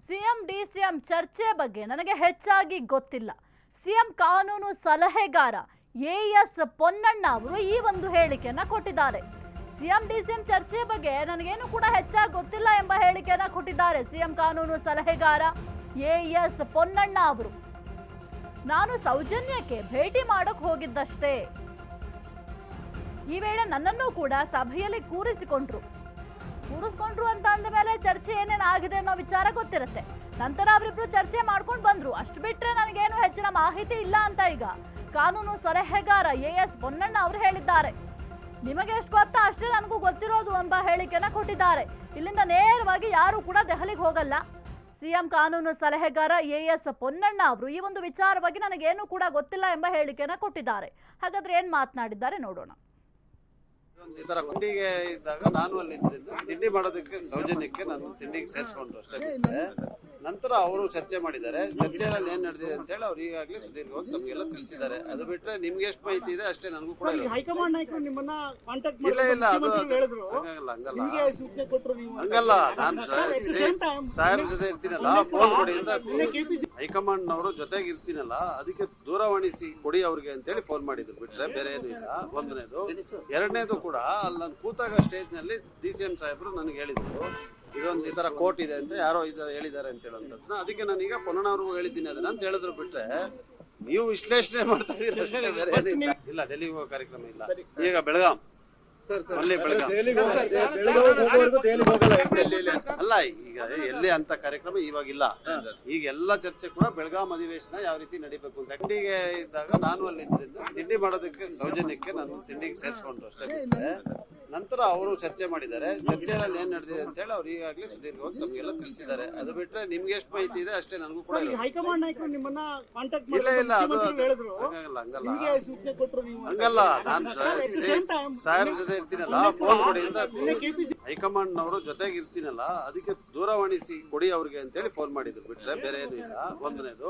CM DCM ಚರ್ಚೆ ಬಗ್ಗೆ ನನಗೆ ಹೆಚ್ಚಾಗಿ ಗೊತ್ತಿಲ್ಲ. ಸಿಎಂ ಕಾನೂನು ಸಲಹೆಗಾರ ಎಎಸ್ ಪೊನ್ನಣ್ಣ ಅವರು ಈ ಒಂದು ಹೇಳಿಕೆಯನ್ನ ಕೊಟ್ಟಿದ್ದಾರೆ. ಸಿಎಂ ಡಿಸಿಎಂ ಚರ್ಚೆ ಬಗ್ಗೆ ನನಗೇನು ಕೂಡ ಹೆಚ್ಚಾಗಿ ಗೊತ್ತಿಲ್ಲ ಎಂಬ ಹೇಳಿಕೆಯನ್ನ ಕೊಟ್ಟಿದ್ದಾರೆ ಸಿಎಂ ಕಾನೂನು ಸಲಹೆಗಾರ ಎಎಸ್ ಪೊನ್ನಣ್ಣ ಅವರು. ನಾನು ಸೌಜನ್ಯಕ್ಕೆ ಭೇಟಿ ಮಾಡಕ್ ಹೋಗಿದ್ದಷ್ಟೇ. ಈ ವೇಳೆ ನನ್ನನ್ನು ಕೂಡ ಸಭೆಯಲ್ಲಿ ಕೂರಿಸಿಕೊಂಡ್ರು ಅಂತ ಅಂದ ಮೇಲೆ ಚರ್ಚೆ ಏನೇನಾಗಿದೆ ಅನ್ನೋ ವಿಚಾರ ಗೊತ್ತಿರುತ್ತೆ. ನಂತರ ಅವರಿಬ್ರು ಚರ್ಚೆ ಮಾಡ್ಕೊಂಡು ಬಂದ್ರು. ಅಷ್ಟು ಬಿಟ್ರೆ ನನಗೇನು ಹೆಚ್ಚಿನ ಮಾಹಿತಿ ಇಲ್ಲ ಅಂತ ಈಗ ಕಾನೂನು ಸಲಹೆಗಾರ ಎಎಸ್ ಪೊನ್ನಣ್ಣ ಅವರು ಹೇಳಿದ್ದಾರೆ. ನಿಮಗೆ ಎಷ್ಟು ಗೊತ್ತಾ ಅಷ್ಟೇ ನನಗೂ ಗೊತ್ತಿರೋದು ಎಂಬ ಹೇಳಿಕೆನ ಕೊಟ್ಟಿದ್ದಾರೆ. ಇಲ್ಲಿಂದ ನೇರವಾಗಿ ಯಾರು ಕೂಡ ದೆಹಲಿಗೆ ಹೋಗಲ್ಲ. ಸಿಎಂ ಕಾನೂನು ಸಲಹೆಗಾರ ಎಎಸ್ ಪೊನ್ನಣ್ಣ ಅವರು ಈ ಒಂದು ವಿಚಾರವಾಗಿ ನನಗೇನು ಕೂಡ ಗೊತ್ತಿಲ್ಲ ಎಂಬ ಹೇಳಿಕೆನ ಕೊಟ್ಟಿದ್ದಾರೆ. ಹಾಗಾದ್ರೆ ಏನ್ ಮಾತನಾಡಿದ್ದಾರೆ ನೋಡೋಣ. ಈ ತರ ತಿಂಡಿಗೆ ಇದ್ದಾಗ ನಾನು ಅಲ್ಲಿ ತಿಂಡಿ ಮಾಡೋದಕ್ಕೆ ಸೌಜನ್ಯಕ್ಕೆ ನಾನು ತಿಂಡಿಗೆ ಸೇರಿಸ್ಕೊಂಡ್ರು ಅಷ್ಟೇ ಬಿಟ್ಟರೆ ನಂತರ ಅವರು ಚರ್ಚೆ ಮಾಡಿದ್ದಾರೆ. ಚರ್ಚೆಯಲ್ಲಿ ಏನ್ ನಡೆದಿದೆ ಅಂತ ಹೇಳಿ ಅವ್ರು ಈಗಾಗಲೇ ಸುದೀರ್ಘವಾಗಿ ನಮಗೆಲ್ಲ ತಿಳಿಸಿದ್ದಾರೆ. ಅದು ಬಿಟ್ರೆ ನಿಮ್ಗೆ ಎಷ್ಟು ಮಾಹಿತಿ ಇದೆ ಅಷ್ಟೇ ನನಗೂ ಕೂಡ ಇಲ್ಲ. ಇಲ್ಲ ಅದು ಹಂಗಲ್ಲ ನಾನು ಸಾಹೇಬ್ ಜೊತೆ ಇರ್ತೀನಲ್ಲ, ಫೋನ್ ಕೊಡಿ ಅಂತ ಹೈಕಮಾಂಡ್ ನವರು ಜೊತೆಗೆ ಇರ್ತೀನಲ್ಲ, ಅದಕ್ಕೆ ದೂರವಾಣಿ ಕೊಡಿ ಅವ್ರಿಗೆ ಅಂತ ಹೇಳಿ ಫೋನ್ ಮಾಡಿದ್ರು. ಬಿಟ್ರೆ ಬೇರೆ ಏನು ಇಲ್ಲ. ಒಂದನೇದು. ಎರಡನೇದು ಕೂಡ ಅಲ್ಲಿ ನಾನು ಕೂತಾಗ ಸ್ಟೇಜ್ ನಲ್ಲಿ ಡಿಸಿಎಂ ಸಾಹೇಬ್ರು ನನಗೆ ಹೇಳಿದ್ರು ಇದೊಂದು ಈ ತರ ಕೋರ್ಟ್ ಇದೆ ಅಂತ ಯಾರೋ ಹೇಳಿದ್ದಾರೆ ಅಂತ ಹೇಳುವಂತದ್ನ. ಅದಕ್ಕೆ ನಾನು ಈಗ ಪೊನ್ನಣ್ಣ ಅವ್ರಿಗೂ ಹೇಳಿದ್ದೀನಿ ಅದನ್ನ ಅಂತ ಹೇಳಿದ್ರು. ಬಿಟ್ರೆ ನೀವು ವಿಶ್ಲೇಷಣೆ ಮಾಡ್ತಾ ಇದ್ದೀರಿ, ಬೇರೆ ಇಲ್ಲ. ಡೆಲ್ಲಿಗೆ ಹೋಗೋ ಕಾರ್ಯಕ್ರಮ ಇಲ್ಲ. ಈಗ ಬೆಳಗಾಂ ಅಲ್ಲ, ಈಗ ಎಲ್ಲಿ ಅಂತ ಕಾರ್ಯಕ್ರಮ ಇವಾಗಿಲ್ಲ. ಈಗ ಎಲ್ಲ ಚರ್ಚೆ ಕೂಡ ಬೆಳಗಾಂ ಅಧಿವೇಶನ ಯಾವ ರೀತಿ ನಡಿಬೇಕು ಅಂತ. ತಿಂಡಿಗೆ ಇದ್ದಾಗ ನಾನು ಅಲ್ಲಿ ತಿಂಡಿ ಮಾಡೋದಕ್ಕೆ ಸೌಜನ್ಯಕ್ಕೆ ನಾನು ತಿಂಡಿಗೆ ಸೇರಿಸ್ಕೊಂಡ್ರು ಅಷ್ಟೇ ಬಿಟ್ಟರೆ ನಂತರ ಅವರು ಚರ್ಚೆ ಮಾಡಿದ್ದಾರೆ. ಚರ್ಚೆಯಲ್ಲಿ ಏನ್ ನಡೆದಿದೆ ಅಂತ ಹೇಳಿ ಅವ್ರು ಈಗಾಗಲೇ ಸುದೀರ್ಘವಾಗಿ ನಮಗೆಲ್ಲ ತಿಳಿಸಿದ್ದಾರೆ. ಅದು ಬಿಟ್ರೆ ನಿಮ್ಗೆ ಎಷ್ಟು ಮಾಹಿತಿ ಇದೆ ಅಷ್ಟೇ ನನಗೂ ಕೂಡ ಇಲ್ಲ. ಇಲ್ಲ ಅದು ಹಂಗಲ್ಲ ನಾನು ಸಾಹೇಬ್ ಜೊತೆ ಇರ್ತೀನಲ್ಲ, ಫೋನ್ ಕೊಡಿ ಅಂತ ಹೈಕಮಾಂಡ್ ನವರು ಜೊತೆಗೆ ಇರ್ತೀನಲ್ಲ, ಅದಕ್ಕೆ ದೂರವಾಣಿ ಕೊಡಿ ಅವ್ರಿಗೆ ಅಂತ ಹೇಳಿ ಫೋನ್ ಮಾಡಿದ್ರು. ಬಿಟ್ರೆ ಬೇರೆ ಏನು ಇಲ್ಲ. ಒಂದನೇದು.